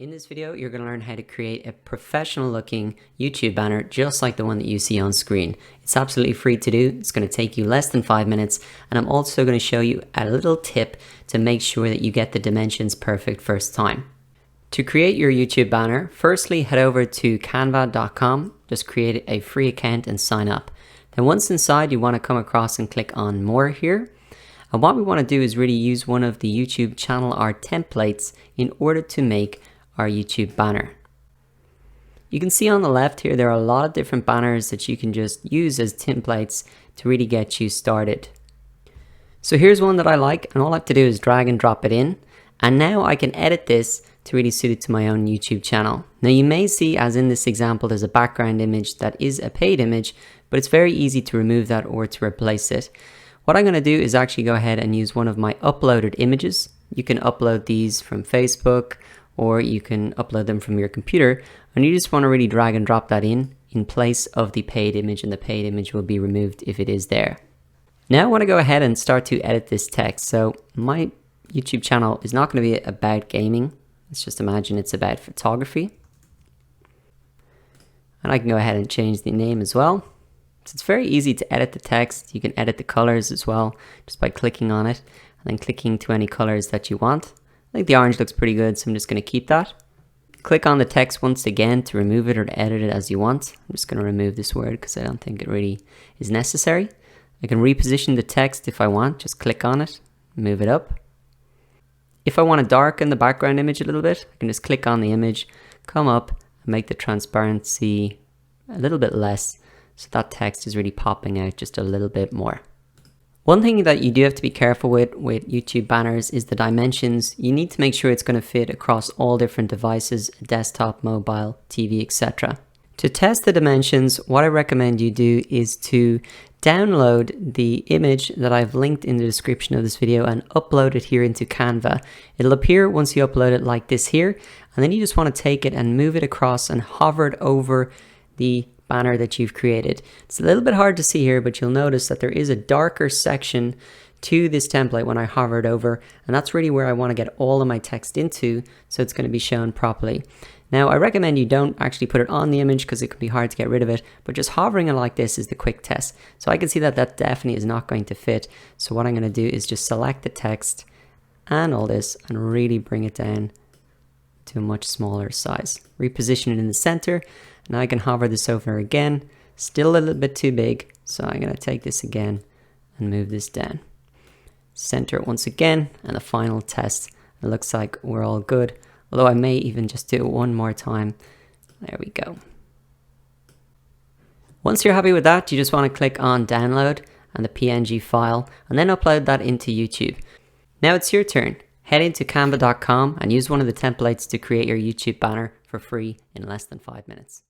In this video, you're going to learn how to create a professional looking YouTube banner just like the one that you see on screen. It's absolutely free to do. It's going to take you less than 5 minutes. And I'm also going to show you a little tip to make sure that you get the dimensions perfect first time. To create your YouTube banner, firstly head over to canva.com, just create a free account and sign up. Then once inside, you want to come across and click on more here. And what we want to do is really use one of the YouTube channel art templates in order to make our YouTube banner. You can see on the left here, there are a lot of different banners that you can just use as templates to really get you started. So here's one that I like, and all I have to do is drag and drop it in. And now I can edit this to really suit it to my own YouTube channel. Now you may see, as in this example, there's a background image that is a paid image, but it's very easy to remove that or to replace it. What I'm going to do is actually go ahead and use one of my uploaded images. You can upload these from Facebook, or you can upload them from your computer, and you just want to really drag and drop that in place of the paid image, and the paid image will be removed if it is there. Now I want to go ahead and start to edit this text. So my YouTube channel is not going to be about gaming. Let's just imagine it's about photography. And I can go ahead and change the name as well. So it's very easy to edit the text. You can edit the colors as well just by clicking on it and then clicking to any colors that you want. I think the orange looks pretty good, so I'm just going to keep that. Click on the text once again to remove it or to edit it as you want. I'm just going to remove this word because I don't think it really is necessary. I can reposition the text if I want. Just click on it, move it up. If I want to darken the background image a little bit, I can just click on the image, come up and make the transparency a little bit less, so that text is really popping out just a little bit more. One thing that you do have to be careful with YouTube banners is the dimensions. You need to make sure it's going to fit across all different devices, desktop, mobile, TV, etc. To test the dimensions, what I recommend you do is to download the image that I've linked in the description of this video and upload it here into Canva. It'll appear once you upload it like this here, and then you just want to take it and move it across and hover it over the banner that you've created. It's a little bit hard to see here, but you'll notice that there is a darker section to this template when I hover it over, and that's really where I want to get all of my text into, so it's going to be shown properly. Now I recommend you don't actually put it on the image because it can be hard to get rid of it, but just hovering it like this is the quick test. So I can see that that definitely is not going to fit. So what I'm going to do is just select the text and all this and really bring it down to a much smaller size. Reposition it in the center. Now I can hover this over again, still a little bit too big, so I'm going to take this again and move this down. Center it once again, and the final test. It looks like we're all good, although I may even just do it one more time. There we go. Once you're happy with that, you just want to click on download and the PNG file, and then upload that into YouTube. Now it's your turn. Head into canva.com and use one of the templates to create your YouTube banner for free in less than 5 minutes.